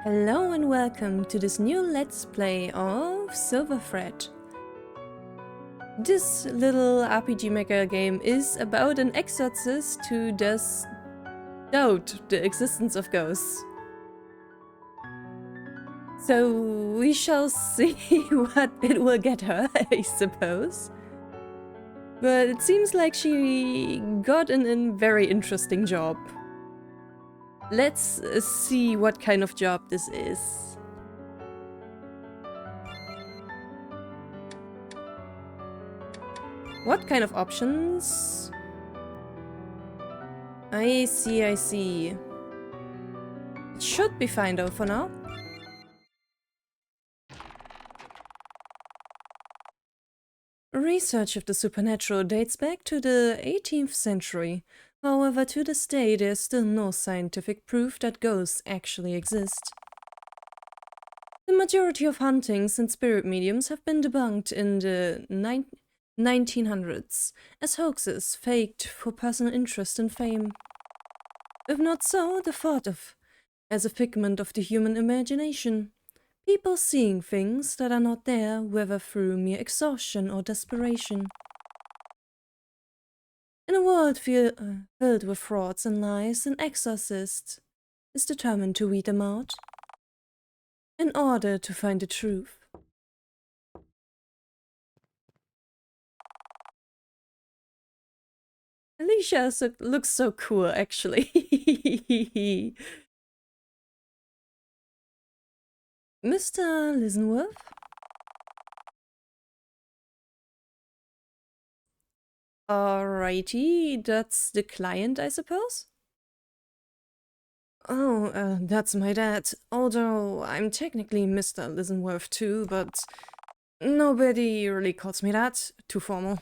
Hello and welcome to this new Let's Play of Silver Thread. This little RPG Maker game is about an exorcist who does doubt the existence of ghosts. So we shall see what it will get her, I suppose. But it seems like she got a very interesting job. Let's see what kind of job this is. What kind of options? I see, I see. It should be fine though for now. Research of the supernatural dates back to the 18th century. However, to this day, there is still no scientific proof that ghosts actually exist. The majority of hauntings and spirit mediums have been debunked in the 1900s as hoaxes faked for personal interest and fame. If not so, the thought of as a figment of the human imagination. People seeing things that are not there, whether through mere exhaustion or desperation. In a world filled with frauds and lies, an exorcist is determined to weed them out in order to find the truth. Alicia looks so cool, actually. Mr. Lisenworth? Alrighty, that's the client, I suppose? Oh, that's my dad. Although I'm technically Mr. Lisenworth too, but nobody really calls me that. Too formal.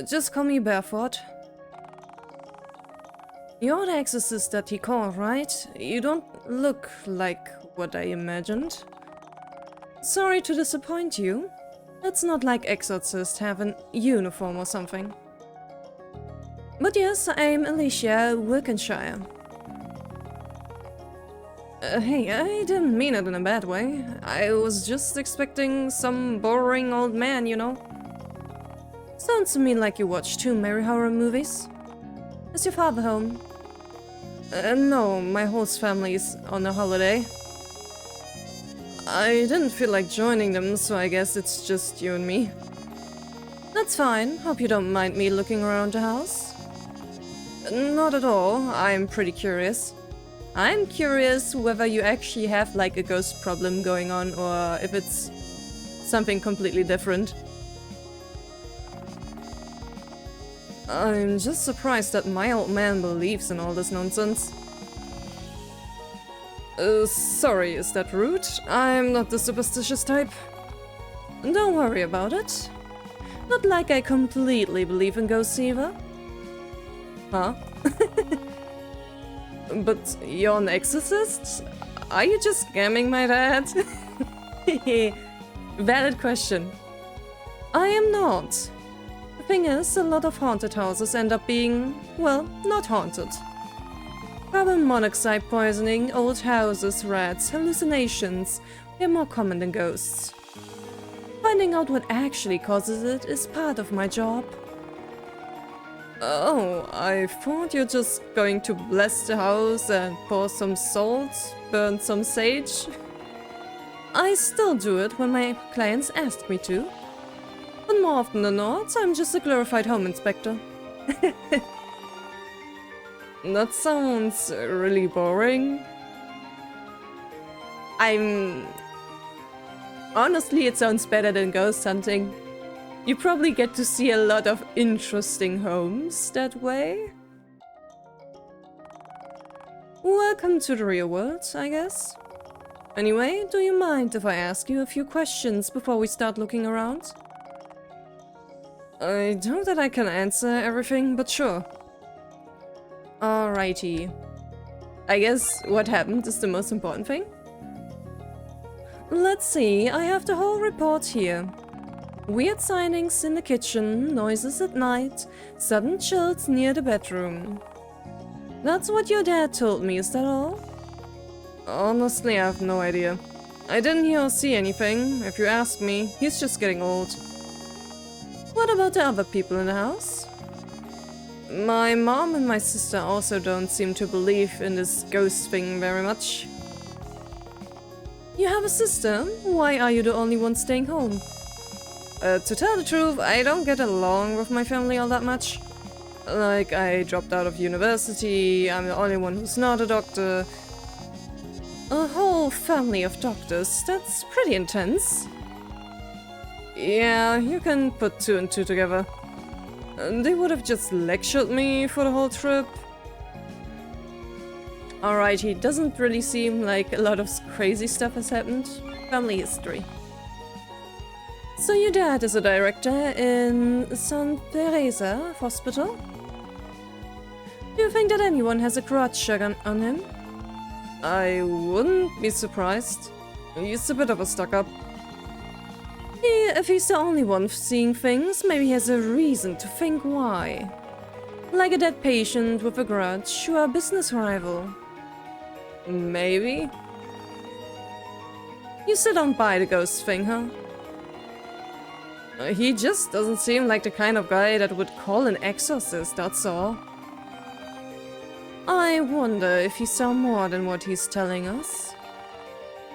Just call me Barefoot. You're the exorcist that he called, right? You don't look like what I imagined. Sorry to disappoint you. It's not like exorcists have an uniform or something. But yes, I'm Alicia, Wilkinshire. Hey, I didn't mean it in a bad way. I was just expecting some boring old man, you know. Sounds to me like you watch too many horror movies. Is your father home? No, my whole family's on a holiday. I didn't feel like joining them, so I guess it's just you and me. That's fine. Hope you don't mind me looking around the house. Not at all. I'm pretty curious. I'm curious whether you actually have like a ghost problem going on or if it's something completely different. I'm just surprised that my old man believes in all this nonsense. Sorry, is that rude? I'm not the superstitious type. Don't worry about it. Not like I completely believe in ghosts either. Huh? But you're an exorcist? Are you just scamming my dad? Valid question. I am not. The thing is, a lot of haunted houses end up being, well, not haunted. Carbon monoxide poisoning, old houses, rats, hallucinations, they're more common than ghosts. Finding out what actually causes it is part of my job. Oh, I thought you're just going to bless the house and pour some salt, burn some sage. I still do it when my clients ask me to. But more often than not, I'm just a glorified home inspector. That sounds really boring. Honestly, it sounds better than ghost hunting. You probably get to see a lot of interesting homes that way. Welcome to the real world, I guess. Anyway, do you mind if I ask you a few questions before we start looking around? I doubt that I can answer everything, but sure. Alrighty. I guess what happened is the most important thing. Let's see, I have the whole report here. Weird signings in the kitchen, noises at night, sudden chills near the bedroom. That's what your dad told me, is that all? Honestly, I have no idea. I didn't hear or see anything. If you ask me, he's just getting old. What about the other people in the house? My mom and my sister also don't seem to believe in this ghost thing very much. You have a sister? Why are you the only one staying home? To tell the truth, I don't get along with my family all that much. Like, I dropped out of university, I'm the only one who's not a doctor. A whole family of doctors, that's pretty intense. Yeah, you can put two and two together. They would have just lectured me for the whole trip. Alright, he doesn't really seem like a lot of crazy stuff has happened. Family history. So your dad is a director in St. Teresa Hospital? Do you think that anyone has a grudge on him? I wouldn't be surprised. He's a bit of a stuck-up. If he's the only one seeing things, maybe he has a reason to think why. Like a dead patient with a grudge or a business rival. Maybe. You still don't buy the ghost thing, huh? He just doesn't seem like the kind of guy that would call an exorcist, that's all. I wonder if he saw more than what he's telling us.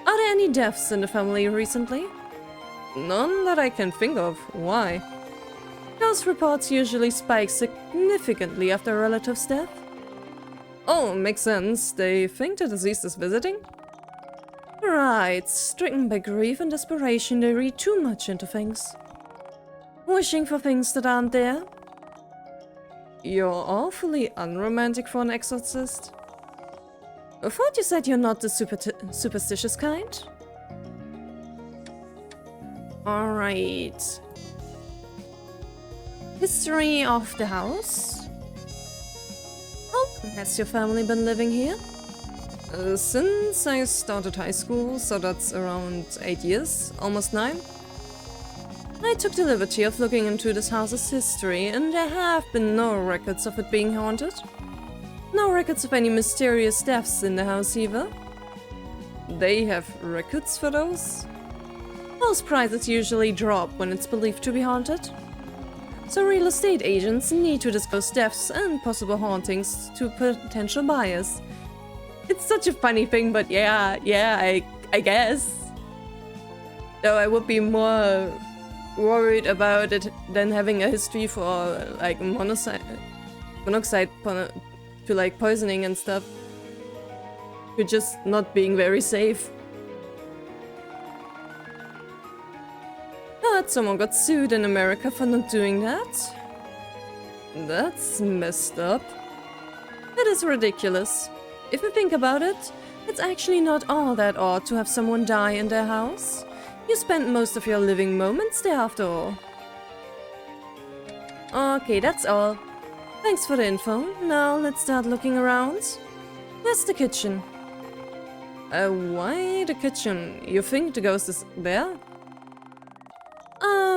Are there any deaths in the family recently? None that I can think of. Why? Ghost reports usually spike significantly after a relative's death. Oh, makes sense. They think the deceased is visiting? Right. Stricken by grief and desperation, they read too much into things. Wishing for things that aren't there. You're awfully unromantic for an exorcist. I thought you said you're not the superstitious kind? Alright. History of the house? How long has your family been living here? Since I started high school, so that's around 8 years, almost 9. I took the liberty of looking into this house's history, and there have been no records of it being haunted. No records of any mysterious deaths in the house either. They have records for those? House prices usually drop when it's believed to be haunted. So real estate agents need to disclose deaths and possible hauntings to potential buyers. It's such a funny thing, but yeah, I guess. Though I would be more worried about it than having a history for like monoxide to like poisoning and stuff. You're just not being very safe. But someone got sued in America for not doing that. That's messed up. It is ridiculous. If you think about it, it's actually not all that odd to have someone die in their house. You spent most of your living moments there after all. Okay, that's all. Thanks for the info. Now let's start looking around. Where's the kitchen? Why the kitchen? You think the ghost is there?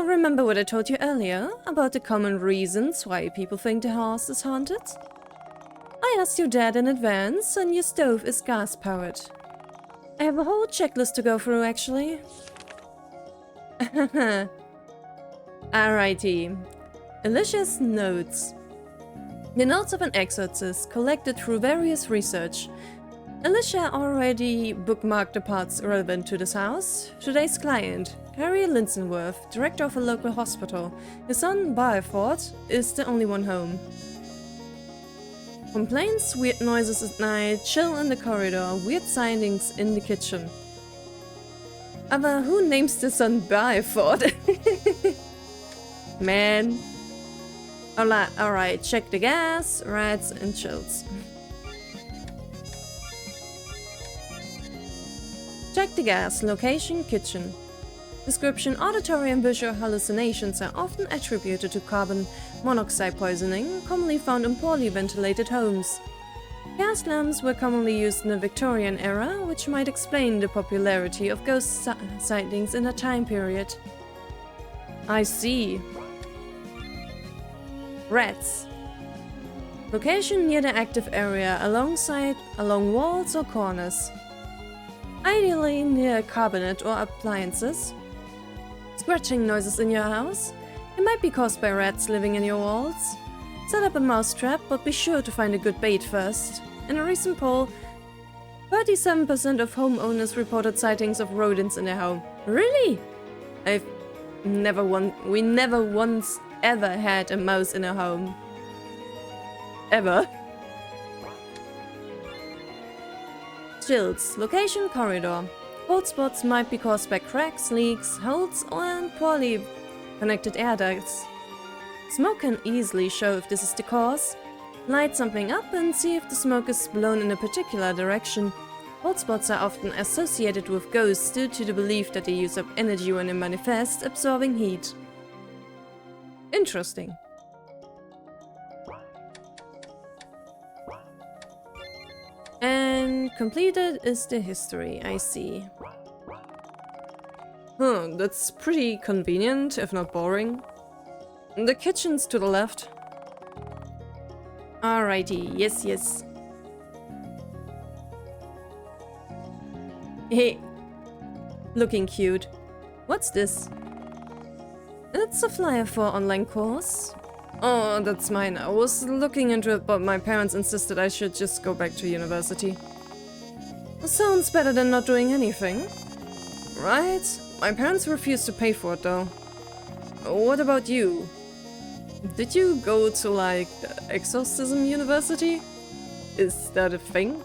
Remember what I told you earlier about the common reasons why people think the house is haunted? I asked your dad in advance, and your stove is gas-powered. I have a whole checklist to go through, actually. Alrighty. Alicia's notes. The notes of an exorcist collected through various research. Alicia already bookmarked the parts relevant to this house. Today's client, Harry Linsonworth, director of a local hospital. His son, Byford, is the only one home. Complaints, weird noises at night, chill in the corridor, weird sightings in the kitchen. Aber who names the son Byford? Man. Alright, check the gas, rats and chills. Check the gas, location, kitchen. Description: auditory and visual hallucinations are often attributed to carbon monoxide poisoning, commonly found in poorly ventilated homes. Gas lamps were commonly used in the Victorian era, which might explain the popularity of ghost sightings in that time period. I see. Rats. Location: near the active area, along walls or corners. Ideally near a cabinet or appliances. Scratching noises in your house? It might be caused by rats living in your walls. Set up a mouse trap, but be sure to find a good bait first. In a recent poll, 37% of homeowners reported sightings of rodents in their home. Really? We never once ever had a mouse in our home. Ever. Chills. Location corridor. Cold spots might be caused by cracks, leaks, holes, and poorly connected air ducts. Smoke can easily show if this is the cause. Light something up and see if the smoke is blown in a particular direction. Cold spots are often associated with ghosts due to the belief that they use up energy when they manifest, absorbing heat. Interesting. And completed is the history, I see. Huh, that's pretty convenient, if not boring. The kitchen's to the left. Alrighty, yes. Hey, looking cute. What's this? It's a flyer for online course. Oh, that's mine. I was looking into it, but my parents insisted I should just go back to university. Sounds better than not doing anything. Right? My parents refused to pay for it, though. What about you? Did you go to, like, Exorcism University? Is that a thing?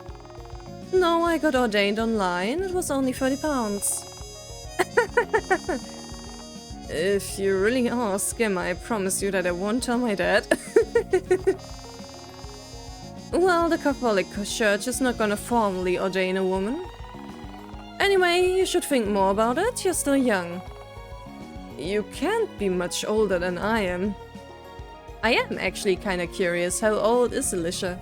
No, I got ordained online. It was only £30. If you really ask him, I promise you that I won't tell my dad. Well, the Catholic Church is not gonna formally ordain a woman. Anyway, you should think more about it. You're still young. You can't be much older than I am. I am actually kinda curious. How old is Alicia?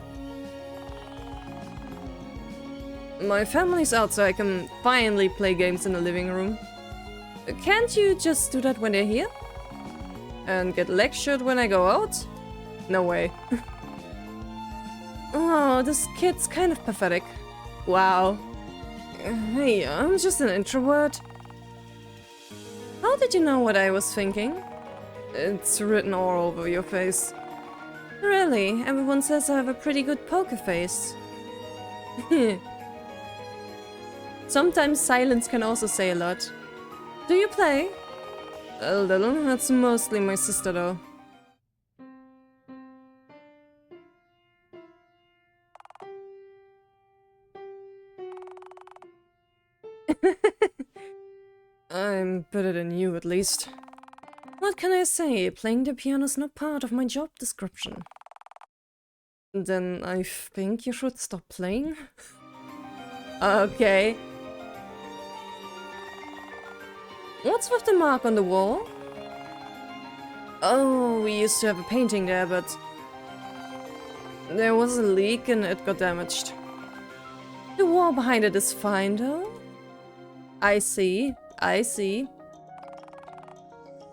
My family's out, so I can finally play games in the living room. Can't you just do that when they're here? And get lectured when I go out? No way. Oh, this kid's kind of pathetic. Wow. Hey, I'm just an introvert. How did you know what I was thinking? It's written all over your face. Really? Everyone says I have a pretty good poker face. Sometimes silence can also say a lot. Do you play? A little. That's mostly my sister, though. I'm better than you, at least. What can I say? Playing the piano is not part of my job description. Then I think you should stop playing. Okay. What's with the mark on the wall? Oh, we used to have a painting there, but there was a leak and it got damaged. The wall behind it is fine, though. I see.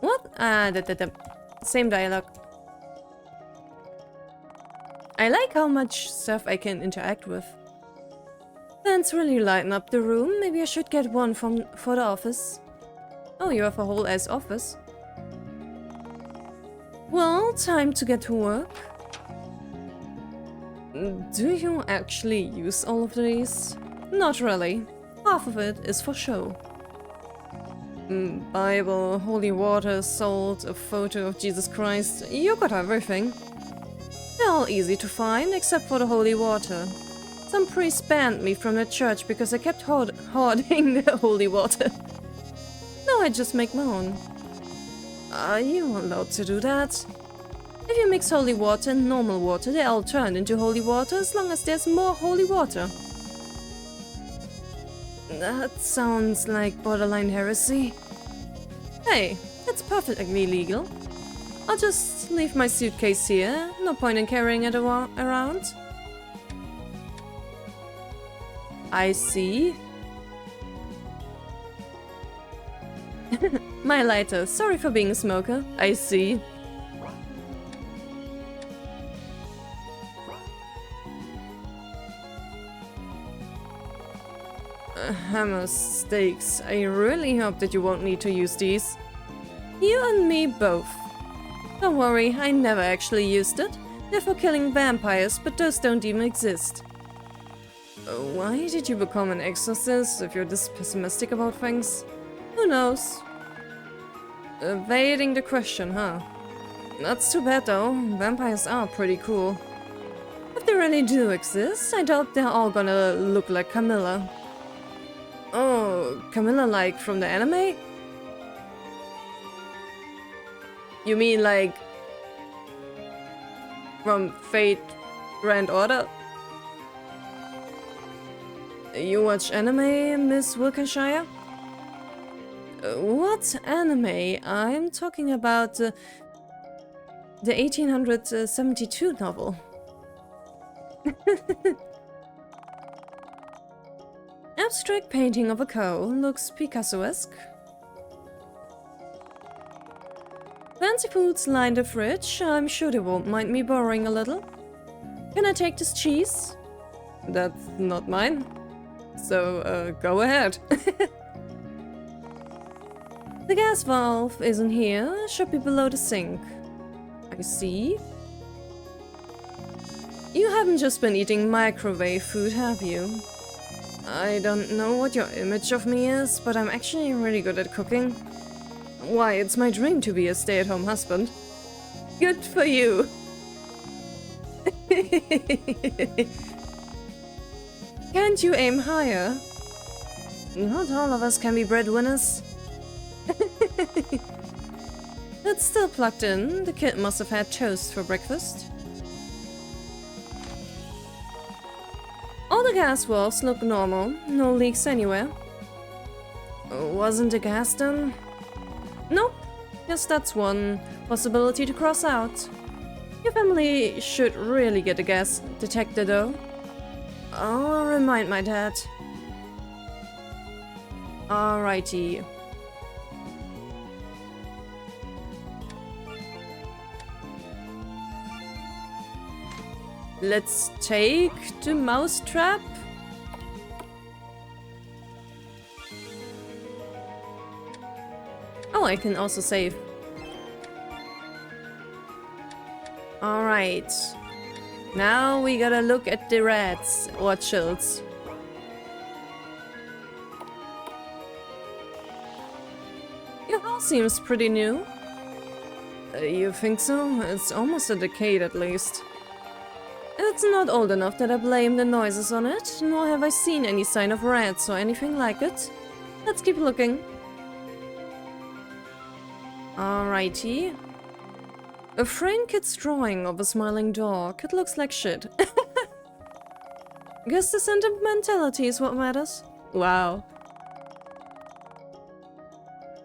What? The same dialogue. I like how much stuff I can interact with. Fans really lighten up the room. Maybe I should get one for the office. Oh, you have a whole ass office. Well, time to get to work. Do you actually use all of these? Not really. Half of it is for show. Bible, holy water, salt, a photo of Jesus Christ. You got everything. They're all easy to find, except for the holy water. Some priest banned me from the church because I kept hoarding the holy water. Now I just make my own. Are you allowed to do that? If you mix holy water and normal water, they all turn into holy water as long as there's more holy water. That sounds like borderline heresy. Hey, that's perfectly legal. I'll just leave my suitcase here. No point in carrying it around. I see. My lighter. Sorry for being a smoker. I see. Hammer stakes. I really hope that you won't need to use these. You and me both. Don't worry, I never actually used it. They're for killing vampires, but those don't even exist. Why did you become an exorcist if you're this pessimistic about things? Who knows? Evading the question, huh? That's too bad though. Vampires are pretty cool. If they really do exist, I doubt they're all gonna look like Camilla. Oh, Camilla like from the anime? You mean like from Fate Grand Order? You watch anime, Miss Wilkinshire? What anime? I'm talking about the 1872 novel. Abstract painting of a cow looks Picasso-esque. Fancy foods line the fridge. I'm sure they won't mind me borrowing a little. Can I take this cheese? That's not mine. So, go ahead. The gas valve isn't here. Should be below the sink. I see. You haven't just been eating microwave food, have you? I don't know what your image of me is, but I'm actually really good at cooking. Why, it's my dream to be a stay-at-home husband. Good for you! Can't you aim higher? Not all of us can be breadwinners. It's still plugged in. The kid must have had toast for breakfast. All the gas valves look normal. No leaks anywhere. Wasn't the gas done? Nope. Yes, that's one possibility to cross out. Your family should really get a gas detector though. I'll remind my dad. Alrighty. Let's take the mousetrap. Oh, I can also save. Alright. Now we gotta look at the rats or chills. Your house seems pretty new. You think so? It's almost a decade at least. It's not old enough that I blame the noises on it, nor have I seen any sign of rats or anything like it. Let's keep looking. Alrighty. A framed kid's drawing of a smiling dog. It looks like shit. Guess the sentimentality is what matters. Wow.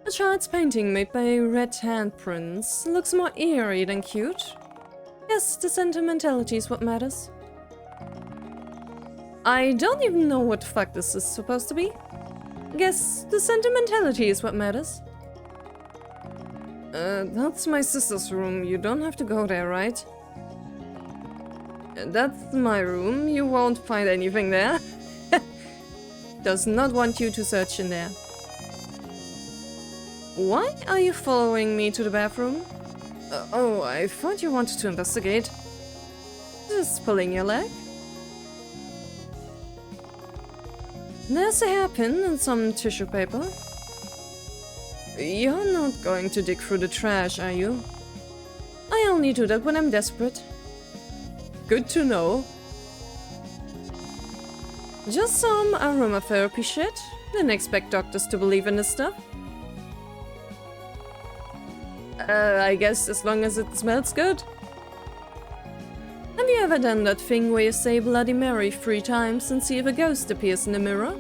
A child's painting made by red handprints. Looks more eerie than cute. Yes, the sentimentality is what matters. I don't even know what the fuck this is supposed to be. Guess the sentimentality is what matters. That's my sister's room. You don't have to go there, right? That's my room. You won't find anything there. Does not want you to search in there. Why are you following me to the bathroom? Oh, I thought you wanted to investigate. Just pulling your leg. There's a hairpin and some tissue paper. You're not going to dig through the trash, are you? I only do that when I'm desperate. Good to know. Just some aromatherapy shit. Didn't expect doctors to believe in this stuff. I guess as long as it smells good. Have you ever done that thing where you say Bloody Mary 3 times and see if a ghost appears in the mirror?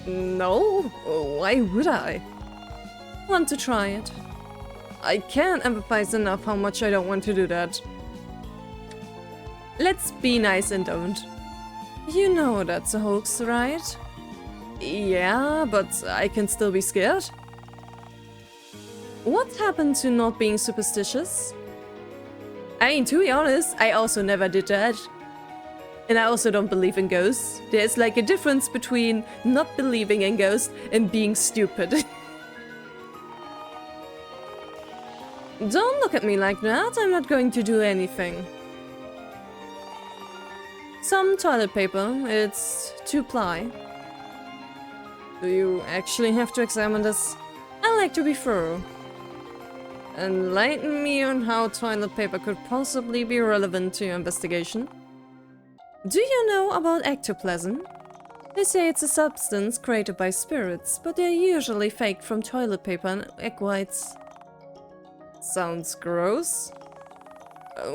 No? Why would I? Want to try it. I can't empathize enough how much I don't want to do that. Let's be nice and don't. You know that's a hoax, right? Yeah, but I can still be scared. What happened to not being superstitious? I mean, to be honest, I also never did that. And I also don't believe in ghosts. There's like a difference between not believing in ghosts and being stupid. Don't look at me like that, I'm not going to do anything. Some toilet paper, it's 2-ply. Do you actually have to examine this? I like to be thorough. Enlighten me on how toilet paper could possibly be relevant to your investigation. Do you know about ectoplasm? They say it's a substance created by spirits, but they're usually faked from toilet paper and egg whites. Sounds gross.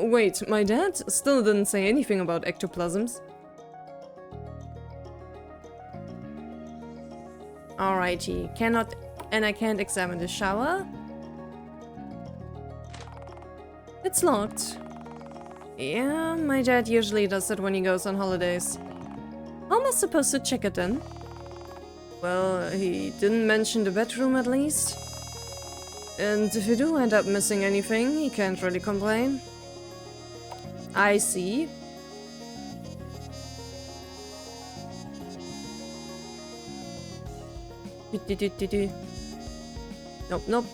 Wait, my dad still didn't say anything about ectoplasms. Alrighty, I can't examine the shower. It's locked. Yeah, my dad usually does it when he goes on holidays. How am I supposed to check it then? Well, he didn't mention the bedroom at least. And if you do end up missing anything, he can't really complain. I see. Nope, nope.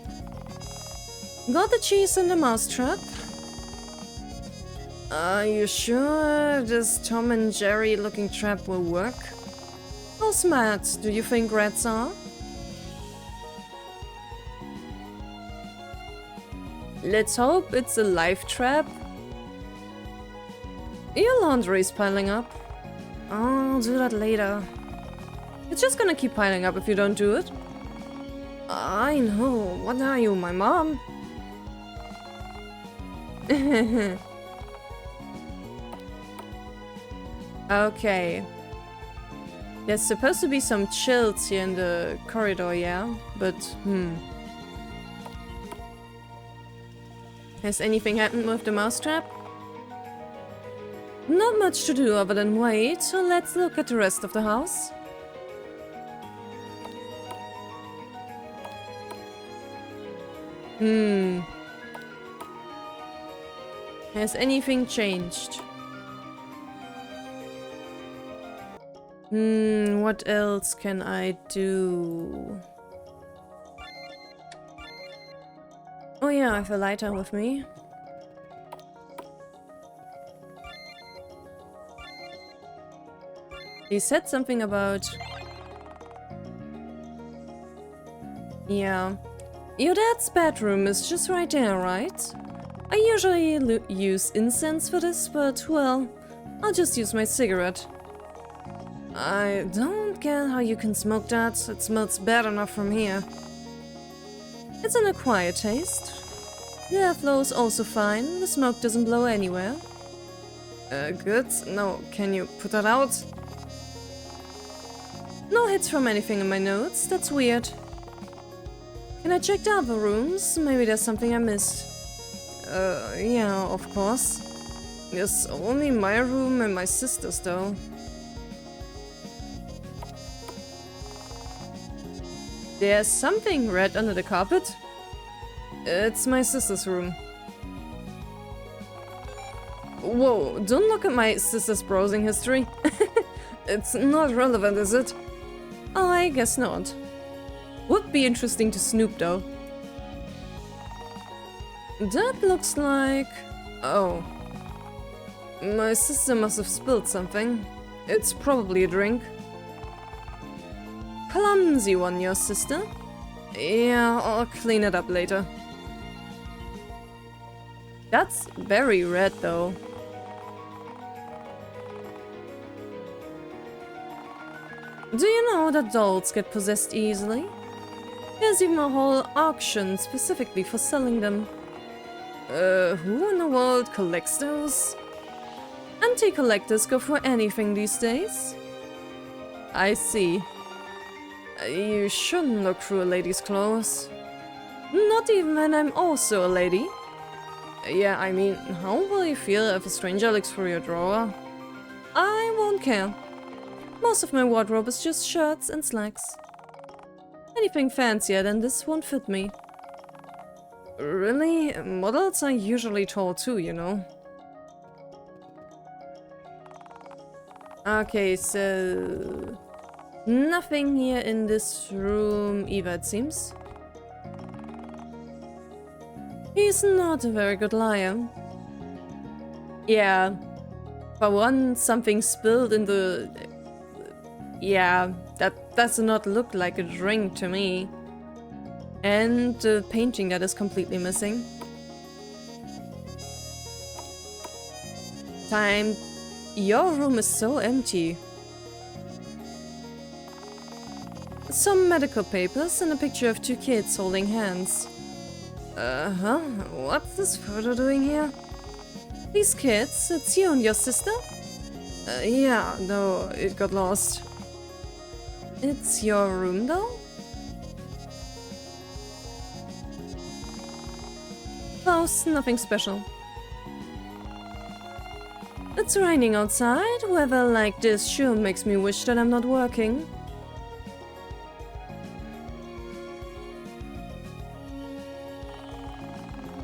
Got the cheese and the mousetrap. Are you sure this Tom and Jerry looking trap will work? How smart do you think rats are? Let's hope it's a life trap. Your laundry's piling up. I'll do that later. It's just gonna keep piling up if you don't do it. I know. What are you, my mom? Okay. There's supposed to be some chills here in the corridor, yeah? But, Has anything happened with the mousetrap? Not much to do other than wait, so let's look at the rest of the house. Has anything changed? What else can I do? Oh yeah, I have a lighter with me. He said something about... Yeah. Your dad's bedroom is just right there, right? I usually use incense for this, but, well, I'll just use my cigarette. I don't get how you can smoke that. It smells bad enough from here. It's an acquired taste. The airflow is also fine. The smoke doesn't blow anywhere. Good. No, can you put that out? No hits from anything in my notes. That's weird. Can I check the other rooms? Maybe there's something I missed. Yeah, of course. There's only my room and my sister's, though. There's something red under the carpet. It's my sister's room. Whoa, don't look at my sister's browsing history. It's not relevant, is it? Oh, I guess not. Would be interesting to snoop, though. That looks like... Oh. My sister must have spilled something. It's probably a drink. Clumsy one, your sister. Yeah, I'll clean it up later. That's very red, though. Do you know that dolls get possessed easily? There's even a whole auction specifically for selling them. Who in the world collects those? Antique collectors go for anything these days. I see. You shouldn't look through a lady's clothes. Not even when I'm also a lady. Yeah, I mean, how will you feel if a stranger looks through your drawer? I won't care. Most of my wardrobe is just shirts and slacks. Anything fancier than this won't fit me. Really? Models are usually tall too, you know. Okay, so... nothing here in this room either, it seems. He's not a very good liar. Yeah. For one, something spilled in the... yeah, that does not look like a drink to me. And the painting that is completely missing. Time. Your room is so empty. Some medical papers and a picture of two kids holding hands. Uh-huh. What's this photo doing here? These kids, it's you and your sister? Yeah, no, it got lost. It's your room, though? Close, nothing special. It's raining outside. Weather like this sure makes me wish that I'm not working.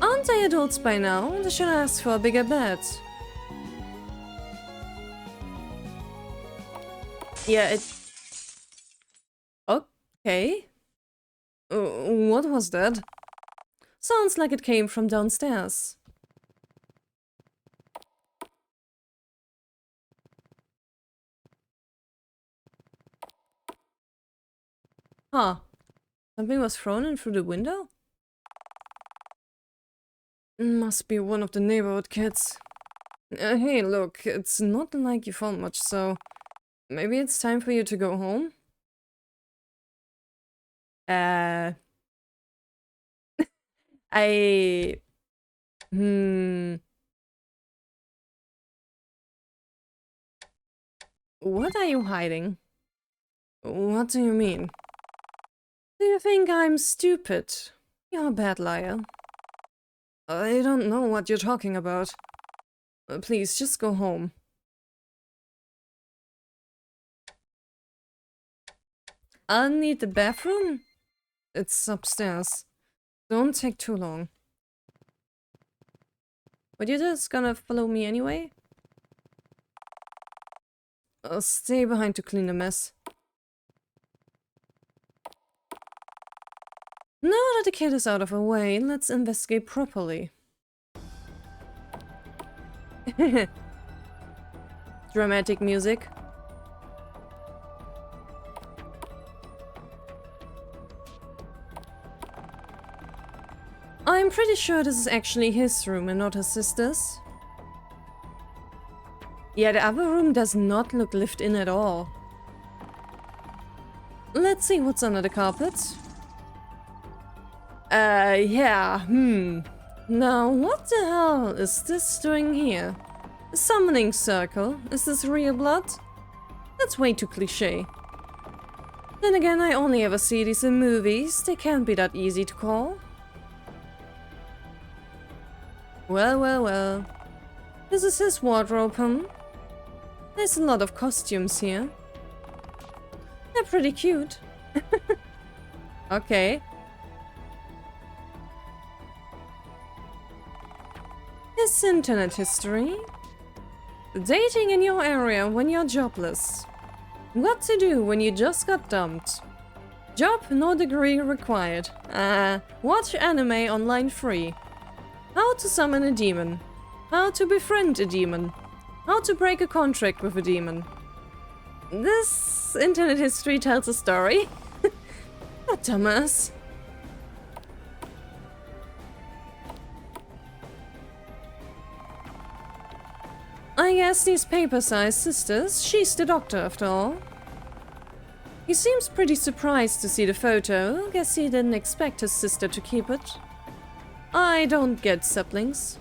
Aren't they adults by now? They should ask for a bigger bed. Yeah, it... okay. What was that? Sounds like it came from downstairs. Huh. Something was thrown in through the window? Must be one of the neighborhood kids. Hey, look, it's not like you found much, so... maybe it's time for you to go home? I... What are you hiding? What do you mean? Do you think I'm stupid? You're a bad liar. I don't know what you're talking about. Please, just go home. I'll need the bathroom? It's upstairs. Don't take too long. But you're just gonna follow me anyway? I'll stay behind to clean the mess. Now that the kid is out of our way, let's investigate properly. Dramatic music. I'm pretty sure this is actually his room and not his sister's. Yeah, the other room does not look lived in at all. Let's see what's under the carpet. Yeah, Now, what the hell is this doing here? A summoning circle? Is this real blood? That's way too cliché. Then again, I only ever see these in movies. They can't be that easy to call. Well, well, well. This is his wardrobe, There's a lot of costumes here. They're pretty cute. Okay. His internet history. Dating in your area when you're jobless. What to do when you just got dumped. Job, no degree required. Watch anime online free. How to summon a demon. How to befriend a demon. How to break a contract with a demon. This internet history tells a story. What dumbass. I guess these paper-sized sisters, she's the doctor after all. He seems pretty surprised to see the photo. Guess he didn't expect his sister to keep it. I don't get siblings.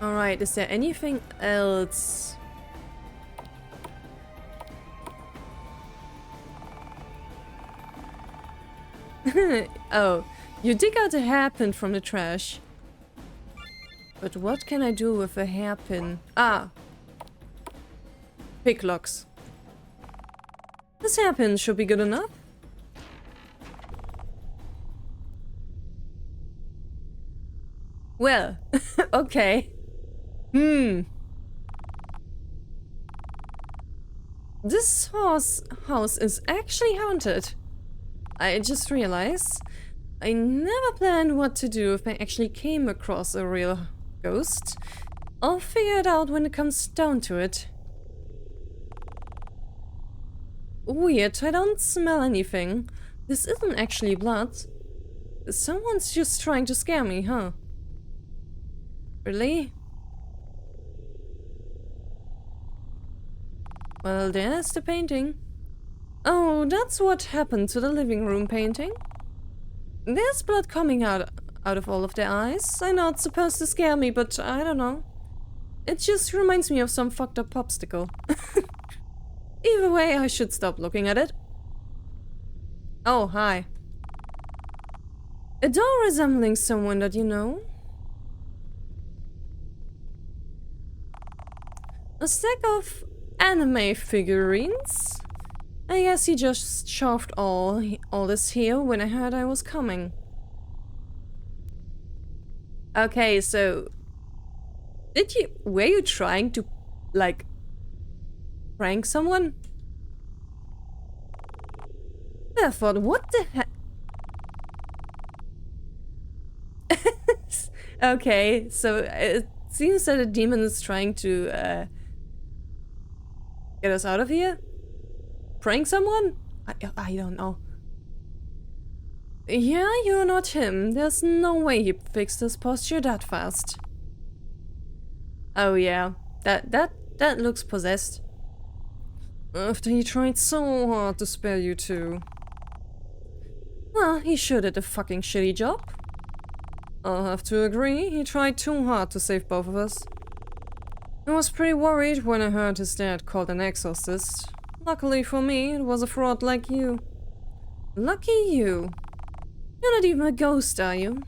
Alright, is there anything else? Oh, you dig out a hairpin from the trash. But what can I do with a hairpin? Ah! Pick locks. This hairpin should be good enough. Well, okay. This house is actually haunted. I just realized I never planned what to do if I actually came across a real ghost. I'll figure it out when it comes down to it. Weird, I don't smell anything. This isn't actually blood. Someone's just trying to scare me, huh? Really? Well, there's the painting. Oh, that's what happened to the living room painting. There's blood coming out of all of their eyes. I know it's supposed to scare me, but I don't know. It just reminds me of some fucked up popsicle. Either way, I should stop looking at it. Oh, hi. A doll resembling someone that you know. A stack of anime figurines. I guess he just shoved all this here when I heard I was coming. Okay, so were you trying to, like, prank someone? Therefore, what the heck? Okay, so it seems that a demon is trying to get us out of here? Prank someone? I don't know. Yeah, you're not him. There's no way he fixed his posture that fast. Oh yeah, that looks possessed. After he tried so hard to spare you two. Well, he sure did a fucking shitty job. I'll have to agree, he tried too hard to save both of us. I was pretty worried when I heard his dad called an exorcist. Luckily for me, it was a fraud like you. Lucky you. You're not even a ghost, are you?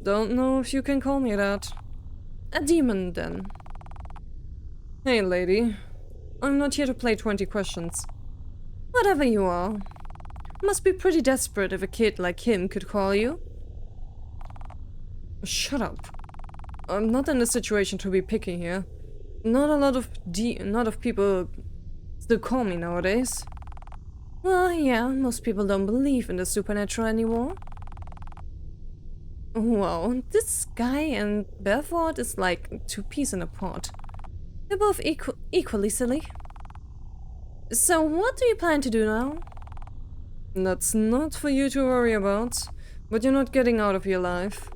Don't know if you can call me that. A demon, then. Hey, lady. I'm not here to play 20 questions. Whatever you are. Must be pretty desperate if a kid like him could call you. Shut up. I'm not in a situation to be picky here. Not a lot of people still call me nowadays. Well, yeah, most people don't believe in the supernatural anymore. Wow, this guy and Belfort is like two peas in a pod. They're both equally silly. So what do you plan to do now? That's not for you to worry about, but you're not getting out of here alive.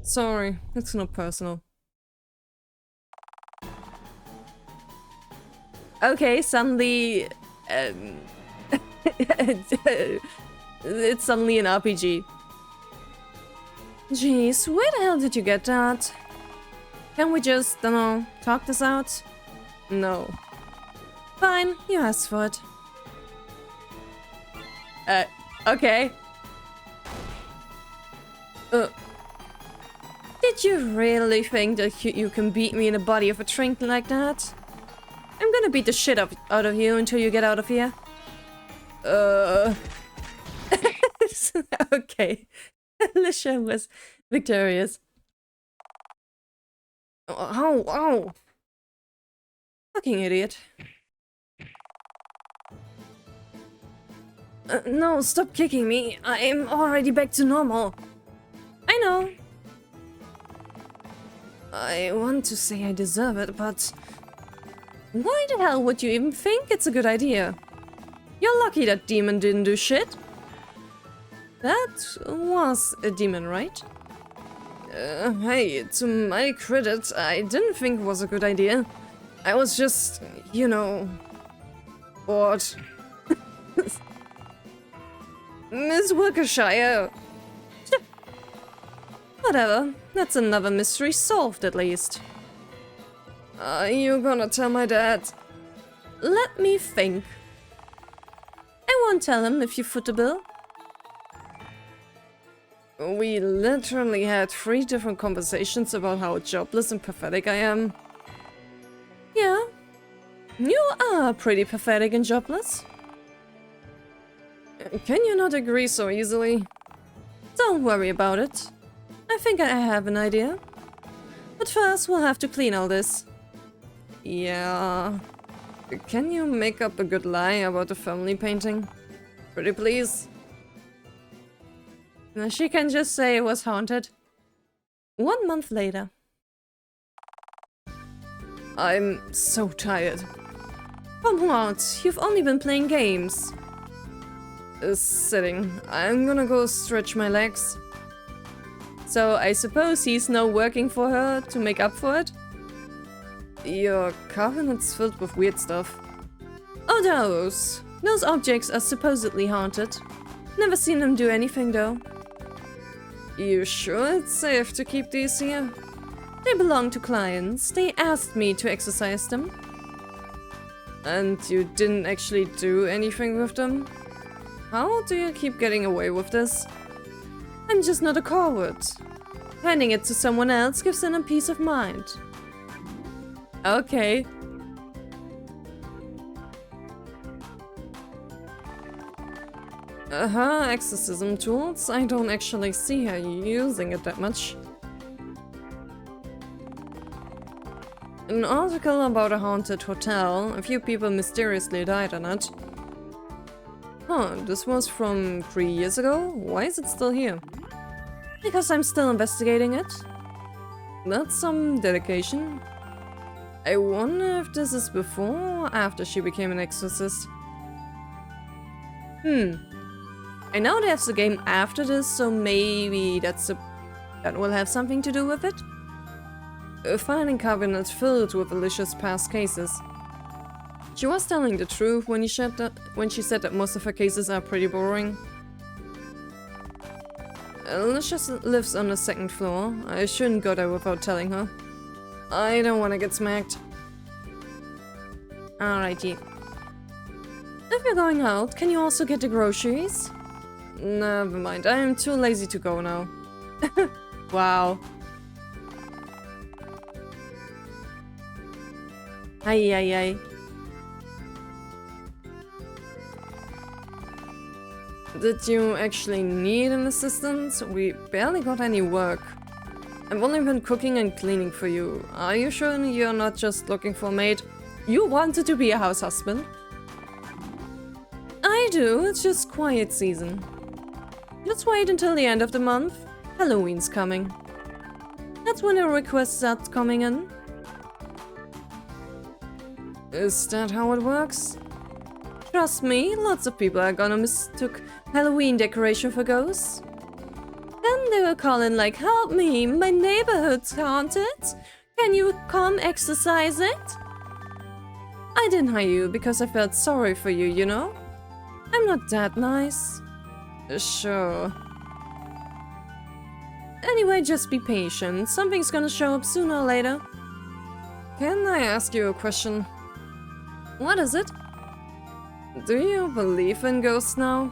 Sorry, it's not personal. Okay, suddenly... it's suddenly an RPG. Jeez, where the hell did you get that? Can we just, don't know, talk this out? No. Fine, you asked for it. Okay. Did you really think that you can beat me in the body of a drink like that? I'm gonna beat the shit out of you until you get out of here. Okay. Alicia was victorious. Oh, ow! Fucking idiot. No, stop kicking me. I'm already back to normal. I know. I want to say I deserve it, but... why the hell would you even think it's a good idea? You're lucky that demon didn't do shit. That was a demon, right? Hey, to my credit, I didn't think it was a good idea. I was just, you know, bored. Miss Wilkershire. Whatever, that's another mystery solved at least. Are you gonna tell my dad? Let me think. I won't tell him if you foot the bill. We literally had 3 different conversations about how jobless and pathetic I am. Yeah, you are pretty pathetic and jobless. Can you not agree so easily? Don't worry about it. I think I have an idea. But first, we'll have to clean all this. Yeah... Can you make up a good lie about the family painting? Pretty please? She can just say it was haunted. 1 month later. I'm so tired. From what? You've only been playing games. Sitting. I'm gonna go stretch my legs. So I suppose he's now working for her to make up for it? Your cabinet's filled with weird stuff. Oh, those! Those objects are supposedly haunted. Never seen them do anything though. You sure it's safe to keep these here? They belong to clients. They asked me to exorcise them. And you didn't actually do anything with them? How do you keep getting away with this? I'm just not a coward. Handing it to someone else gives them a peace of mind. Okay. Exorcism tools. I don't actually see her using it that much. An article about a haunted hotel. A few people mysteriously died on it. Huh, this was from 3 years ago? Why is it still here? Because I'm still investigating it. That's some dedication. I wonder if this is before or after she became an exorcist. I know there's a game after this, so maybe that will have something to do with it. A filing cabinet filled with Alicia's past cases. She was telling the truth when she said that most of her cases are pretty boring. Alicia lives on the 2nd floor. I shouldn't go there without telling her. I don't want to get smacked. Alrighty. If you're going out, can you also get the groceries? Never mind, I am too lazy to go now. Wow. Ay, ay, ay. Did you actually need an assistant? We barely got any work. I've only been cooking and cleaning for you. Are you sure you're not just looking for a maid? You wanted to be a house husband? I do, it's just quiet season. Just wait until the end of the month. Halloween's coming. That's when the requests start coming in. Is that how it works? Trust me, lots of people are gonna mistook Halloween decoration for ghosts. Then they will call in like, help me, my neighborhood's haunted. Can you come exorcise it? I didn't hire you because I felt sorry for you, you know? I'm not that nice. Sure. Anyway, just be patient. Something's gonna show up sooner or later. Can I ask you a question? What is it? Do you believe in ghosts now?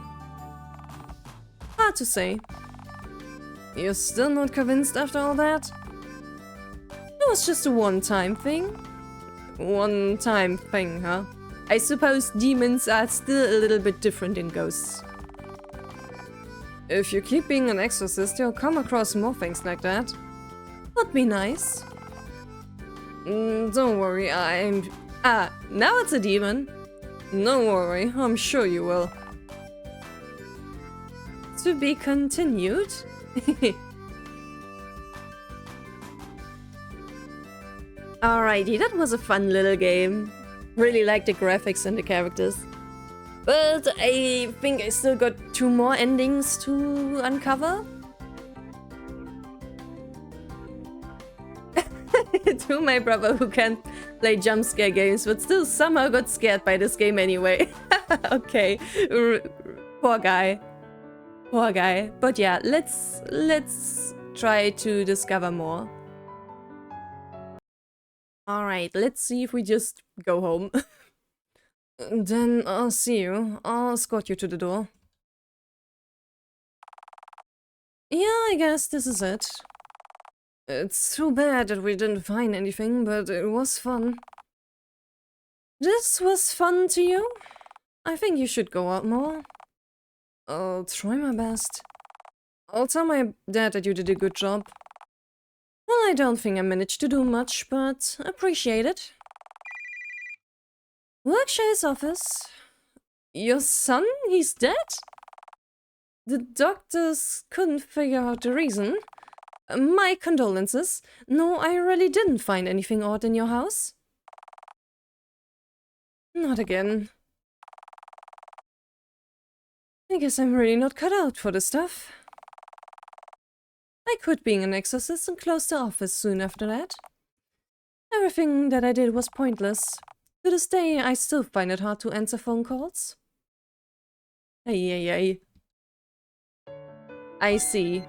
Hard to say. You're still not convinced after all that? It was just a one-time thing. One-time thing, huh? I suppose demons are still a little bit different than ghosts. If you keep being an exorcist, you'll come across more things like that. Would be nice. Don't worry, now it's a demon. Don't worry, I'm sure you will. To be continued? Alrighty, that was a fun little game. Really like the graphics and the characters. But I think I still got 2 more endings to uncover. To my brother who can't play jump scare games but still somehow got scared by this game anyway. Okay, poor guy. Poor guy. But yeah, let's try to discover more. Alright, let's see if we just go home. Then I'll see you. I'll escort you to the door. Yeah, I guess this is it. It's too bad that we didn't find anything, but it was fun. This was fun to you? I think you should go out more. I'll try my best. I'll tell my dad that you did a good job. Well, I don't think I managed to do much, but appreciate it. Workshare's office. Your son? He's dead? The doctors couldn't figure out the reason. My condolences. No, I really didn't find anything odd in your house. Not again. I guess I'm really not cut out for this stuff. I quit being an exorcist and closed the office soon after that. Everything that I did was pointless. To this day, I still find it hard to answer phone calls. Ay. I see.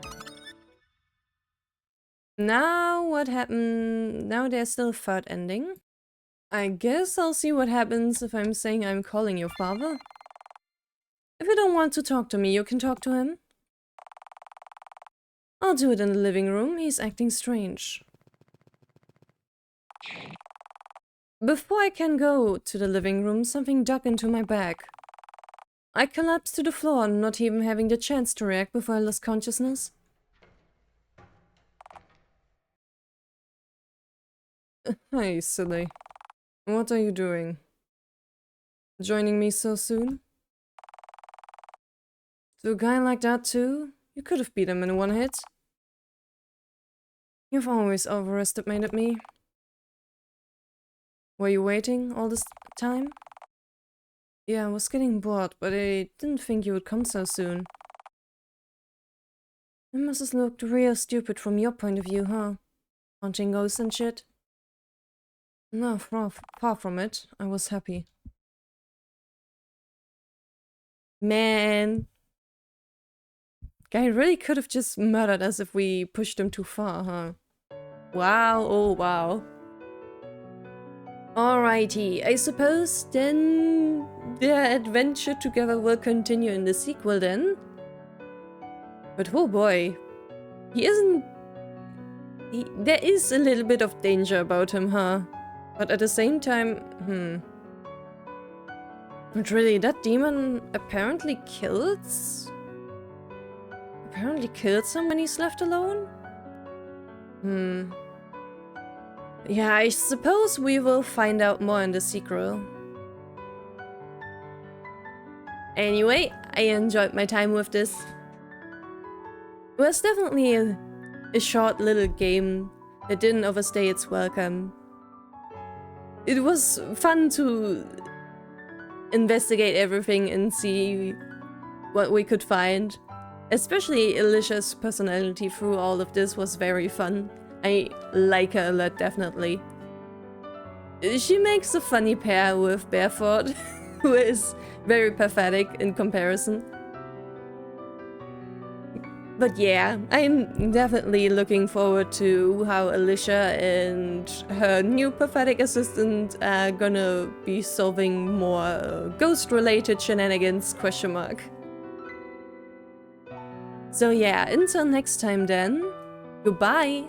Now what happened? Now there's still a third ending. I guess I'll see what happens if I'm saying I'm calling your father. If you don't want to talk to me, you can talk to him. I'll do it in the living room. He's acting strange. Before I can go to the living room, something dug into my back. I collapsed to the floor, not even having the chance to react before I lost consciousness. Hey, silly. What are you doing? Joining me so soon? To a guy like that too? You could have beat him in one hit. You've always overestimated me. Were you waiting all this time? Yeah, I was getting bored, but I didn't think you would come so soon. It must have looked real stupid from your point of view, huh? Haunting ghosts and shit. No, far from it. I was happy. Man. Guy really could have just murdered us if we pushed him too far, huh? Wow, oh wow. Alrighty, I suppose then their adventure together will continue in the sequel then. But oh boy, there is a little bit of danger about him, huh? But at the same time, But really, that demon apparently killed someone he's left alone? Yeah, I suppose we will find out more in the sequel. Anyway, I enjoyed my time with this. It was definitely a short little game that didn't overstay its welcome. It was fun to investigate everything and see what we could find. Especially Alicia's personality through all of this was very fun. I like her a lot, definitely. She makes a funny pair with Barefoot, who is very pathetic in comparison. But yeah, I'm definitely looking forward to how Alicia and her new pathetic assistant are gonna be solving more ghost-related shenanigans, ? So yeah, until next time then, goodbye!